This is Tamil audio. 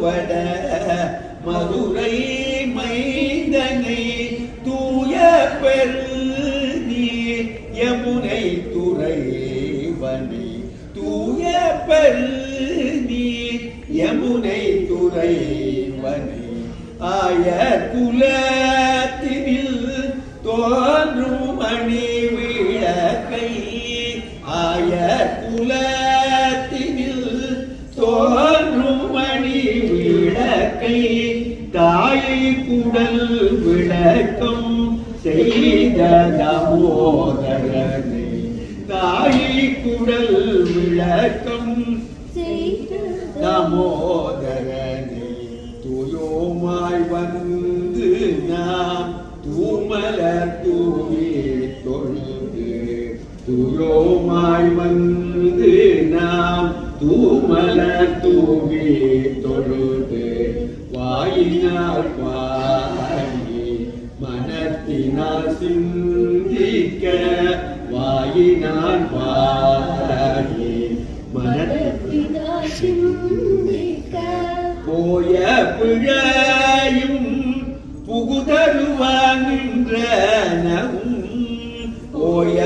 வட மதுரை மைந்தனை தூய பெரு நீர் யமுனை துறைவனை தூய பெரு நீர் யமுனை துறைவனை ஆய குலத்தினில் தோன்றும் அணி விளக்கை ஆய குலத்தினில் தோன்றும் அணி விளக்கை தாயை குடல் விளக்கம் செய்த தாமோதரனை தாயை குடல் விளக்கம் தாமோதரனை தூயோமாய் வந்து நாம் தூமலர் தூவி தொழுது தூயோமாய் வந்து நாம் தூமலர் தூவி தொழுது வாயினால் பாடி மனத்தினால் சிந்திக்க வாயினால் பாடி மனத்தினால் சிந்திக்க போய பிழையும் புகுதருவான் நின்றனவும் போய